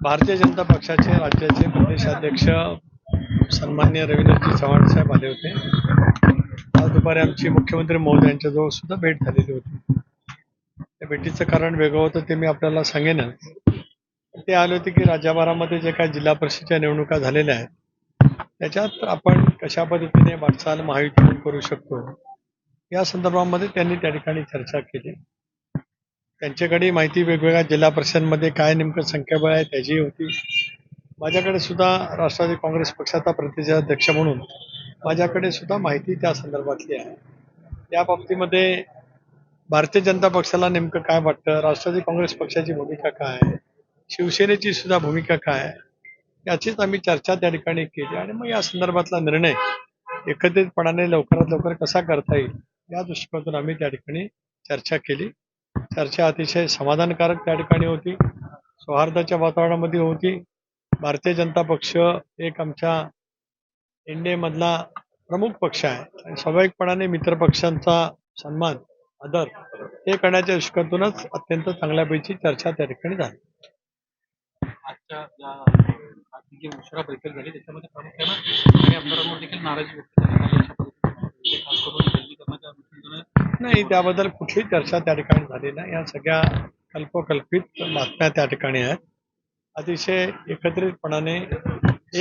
भारतीय जनता पक्षाचे राज्याचे प्रदेशाध्यक्ष सन्माननीय रवींद्रजी चव्हाण साहेब आले होते. आज दुपारी आमची मुख्यमंत्री महोदयांच्याजवळ सुद्धा भेट झालेली होती. त्या भेटीचं कारण वेगळं होतं ते मी आपल्याला सांगेनच. ते आले होते की राज्यभरामध्ये जे काही जिल्हा परिषदेच्या निवडणुका झालेल्या आहेत त्याच्यात आपण कशा पद्धतीने वाटचाल महायुतीतून करू शकतो या संदर्भामध्ये त्यांनी त्या ठिकाणी चर्चा केली. त्यांच्याकडे माहिती वेगवेगळ्या जिल्हा परिषदांमध्ये काय नेमकं संख्याबळ आहे त्याची होती. माझ्याकडे सुद्धा राष्ट्रवादी काँग्रेस पक्षाचा प्रदेशाध्यक्ष म्हणून माझ्याकडे सुद्धा माहिती त्या संदर्भातली आहे. त्या बाबतीमध्ये भारतीय जनता पक्षाला नेमकं काय वाटतं, राष्ट्रवादी काँग्रेस पक्षाची भूमिका काय आहे, शिवसेनेची सुद्धा भूमिका काय आहे, याचीच आम्ही चर्चा त्या ठिकाणी केली आणि मग या संदर्भातला निर्णय एकत्रितपणाने लवकरात लवकर कसा करता येईल या दृष्टिकोनातून आम्ही त्या ठिकाणी चर्चा केली. चर्चा अतिशय समाधानकारक त्या ठिकाणी होती, सौहार्दाच्या वातावरणामध्ये होती. भारतीय जनता पक्ष एक आमच्या इंडियामधला प्रमुख पक्ष आहे आणि स्वाभाविकपणाने मित्रपक्षांचा सन्मान आदर हे करण्याच्या दृष्टिकोनातूनच अत्यंत चांगल्यापैकी चर्चा त्या ठिकाणी झाली. आजच्या जी उशिरा बैठक झाली त्याच्यामध्ये प्रामुख्यानं काही आमदारांवर देखील नाराजी व्यक्त करण्यात आली. खास करून विलगीकरणाच्या अनुषंगाने नाही, त्याबद्दल कुठलीही चर्चा त्या ठिकाणी झाली नाही. या सगळ्या कल्पकल्पित बातम्या त्या ठिकाणी आहेत. अतिशय एकत्रितपणाने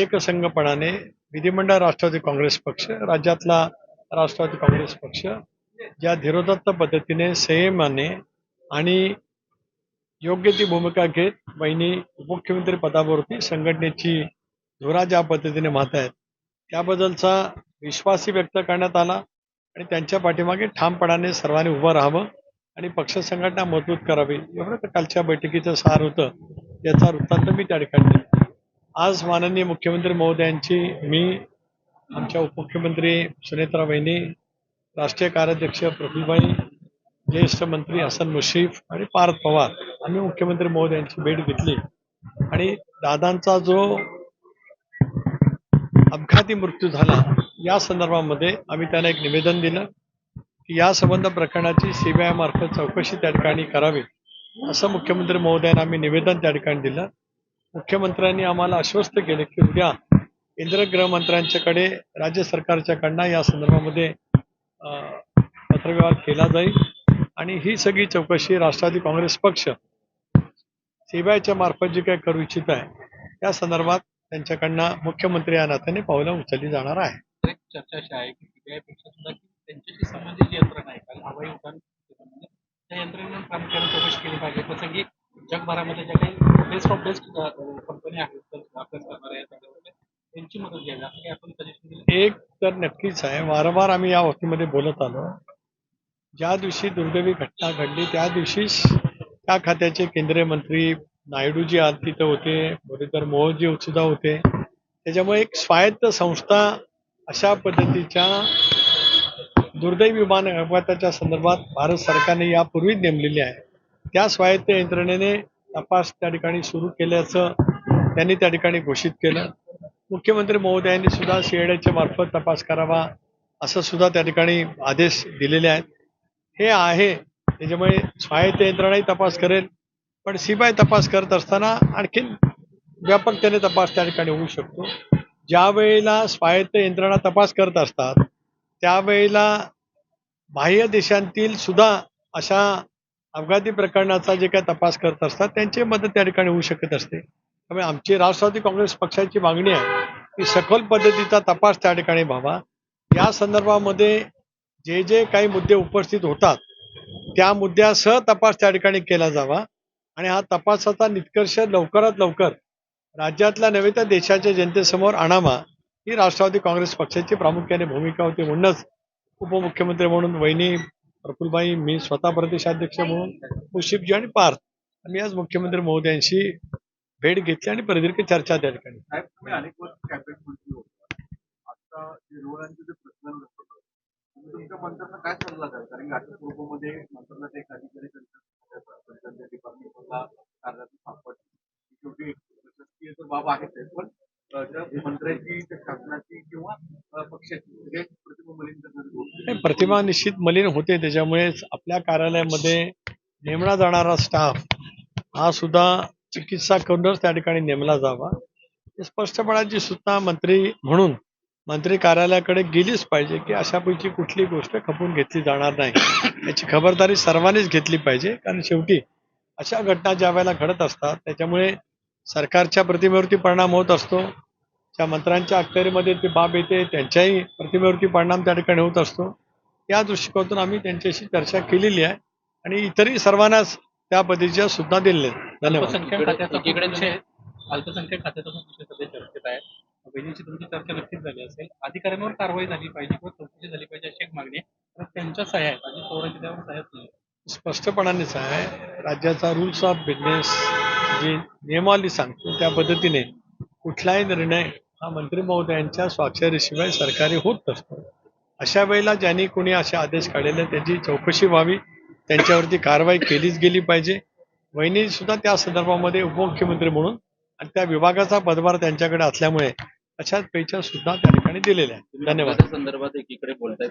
एकसंघपणाने विधिमंडळ राष्ट्रवादी काँग्रेस पक्ष, राज्यातला राष्ट्रवादी काँग्रेस पक्ष ज्या धीरोदत्त पद्धतीने संयमाने आणि योग्य ती भूमिका घेत वहिनी उपमुख्यमंत्री पदावरती संघटनेची धुरा ज्या पद्धतीने मात आहेत त्याबद्दलचा विश्वासही व्यक्त करण्यात आला आणि त्यांच्या पाठीमागे ठामपणाने सर्वांनी उभं राहावं आणि पक्ष संघटना मजबूत करावी एवढं तर कालच्या बैठकीचं सार होतं. याचा वृत्तांत मी त्या ठिकाणी दिला. आज माननीय मुख्यमंत्री महोदयांची मी, आमच्या उपमुख्यमंत्री सुनेत्रा वहिनी, राष्ट्रीय कार्याध्यक्ष प्रफुल्लभाई, ज्येष्ठ मंत्री हसन मुश्रीफ आणि पार्थ पवार आम्ही मुख्यमंत्री महोदयांची भेट घेतली आणि दादांचा जो अपघाती मृत्यू झाला या संदर्भामध्ये आम्ही त्यांना एक निवेदन दिलं की या संबंध प्रकरणाची सीबीआय मार्फत चौकशी त्या ठिकाणी करावी असं मुख्यमंत्री महोदयांना आम्ही निवेदन त्या ठिकाणी दिलं. मुख्यमंत्र्यांनी आम्हाला आश्वस्त केले की उद्या केंद्रीय गृहमंत्र्यांच्याकडे राज्य सरकारच्याकडनं या संदर्भामध्ये पत्रव्यवहार केला जाईल आणि ही सगळी चौकशी राष्ट्रवादी काँग्रेस पक्ष सीबीआयच्या मार्फत जी काही करू इच्छित आहे त्या संदर्भात त्यांच्याकडनं मुख्यमंत्री या नात्याने पावलं उचलली जाणार आहे. एक चर्चा अशी आहे की सीबीआयपेक्षा सुद्धा की त्यांच्याशी संबंधित जी यंत्रणा आहे कारण हवाई उड्डाण त्या यंत्रणेनं प्रामुख्याने चौकशी केली पाहिजे. तसं की जगभरामध्ये ज्या काही बेस्ट ऑफ बेस्ट कंपनी आहेत अभ्यास करणाऱ्या या सगळ्यामध्ये त्यांची मदत घ्यावी असं काही आपण सजेशन दिलं. एक तर नक्कीच आहे, वारंवार आम्ही या बाबतीमध्ये बोलत आलो. ज्या दिवशी दुर्दैवी घटना घडली त्या दिवशीच त्या खात्याचे केंद्रीय मंत्री नायडूजी आज तिथं होते, मुरलीधर मोहोळजी सुद्धा होते. त्याच्यामुळे एक स्वायत्त संस्था अशा पद्धतीच्या दुर्दैवी विमान अपघाताच्या संदर्भात भारत सरकारने यापूर्वीच नेमलेली आहे. त्या स्वायत्त यंत्रणेने तपास त्या ठिकाणी सुरू केल्याचं त्यांनी त्या ठिकाणी घोषित केलं. मुख्यमंत्री महोदयांनी सुद्धा सीआयडीच्या मार्फत तपास करावा असं सुद्धा त्या ठिकाणी आदेश दिलेले आहेत. हे आहे त्याच्यामुळे स्वायत्त यंत्रणाही तपास करेल पण सीबीआय तपास करत असताना आणखीन व्यापकतेने तपास त्या ठिकाणी होऊ शकतो. ज्या वेळेला स्वायत्त यंत्रणा तपास करत असतात त्यावेळेला बाह्य देशांतील सुद्धा अशा अपघाती प्रकरणाचा जे काही तपास करत असतात त्यांची मदत त्या ठिकाणी होऊ शकत असते. त्यामुळे आमची राष्ट्रवादी काँग्रेस पक्षाची मागणी आहे की सखोल पद्धतीचा तपास त्या ठिकाणी व्हावा. या संदर्भामध्ये जे जे काही मुद्दे उपस्थित होतात त्या मुद्द्यासह तपास त्या ठिकाणी केला जावा आणि हा तपासाचा निष्कर्ष लवकरात लवकर राज्यातल्या नव्हे तर देशाच्या जनतेसमोर आणावा ही राष्ट्रवादी काँग्रेस पक्षाची प्रामुख्याने भूमिका होती. म्हणूनच उपमुख्यमंत्री म्हणून वहिनी प्रफुल्लभाई, मी स्वतः प्रदेशाध्यक्ष म्हणून मुश्रीफजी आणि पार्थ आम्ही आज मुख्यमंत्री महोदयांशी भेट घेतली आणि प्रदीर्घ चर्चा त्या ठिकाणी. अनेक वर्ष कॅबिनेट मंत्री होता. आता रोडांचे जे प्रचलन तुमच्या मंत्र्यांना काय सल्ला द्याल? कारण की आता पूर्वमध्ये मंत्रालयात एक अधिकारी त्यांच्या डिपार्टमेंटला कार्यात सापडली शेवटी प्रशासकीय तर बाब आहेच पण मंत्र्यांची शासनाची किंवा पक्षाची प्रतिमा मलिन प्रतिमा निश्चित मलिन होते. त्याच्यामुळे आपल्या कार्यालयामध्ये नेमला जाणारा स्टाफ हा सुद्धा चिकित्सा करूनच त्या ठिकाणी नेमला जावा. ही स्पष्टपणाची सूचना मंत्री म्हणून मंत्री कार्यालयाकडे गेलीच पाहिजे की अशापैकी कुठली गोष्ट खपून घेतली जाणार नाही. याची खबरदारी सर्वांनीच घेतली पाहिजे, कारण शेवटी अशा घटना ज्या वेळेला घडत असतात त्याच्यामुळे सरकारच्या प्रतिमेवरती परिणाम होत असतो. ज्या मंत्र्यांच्या अखत्यारीमध्ये ती बाब येते त्यांच्याही प्रतिमेवरती परिणाम त्या ठिकाणी होत असतो. या दृष्टिकोनातून आम्ही त्यांच्याशी चर्चा केलेली आहे आणि इतरही सर्वांनाच त्या पद्धतीच्या सूचना दिलेल्या आहेत. धन्यवाद. अल्पसंख्याक खात्याचा पण विषय अल्पसंख्याक खात्याचा पण विषय सध्या चर्चेत आहे. बहिणीची तुमची चर्चा नक्कीच झाली असेल. अधिकाऱ्यांवर कारवाई झाली पाहिजे किंवा चौकशी झाली पाहिजे अशी एक मागणी आहे. तर त्यांच्या सह्या आहेत. अजित पवारांच्या त्यावर सह्याच नाही. स्पष्टपणानेच आहे, राज्याचा रूल्स ऑफ बिझनेस जी नियमावली सांगतो त्या पद्धतीने कुठलाही निर्णय हा मंत्री महोदयांच्या स्वाक्षरीशिवाय सरकारी होत नसतो. अशा वेळेला ज्यांनी कोणी असे आदेश काढलेले त्याची चौकशी व्हावी, त्यांच्यावरती कारवाई केलीच गेली पाहिजे. वहिनी सुद्धा त्या संदर्भामध्ये उपमुख्यमंत्री म्हणून आणि त्या विभागाचा पदभार त्यांच्याकडे असल्यामुळे अशाच पैच्या सुद्धा त्या ठिकाणी दिलेल्या आहेत. धन्यवाद. संदर्भात एकीकडे बोलताय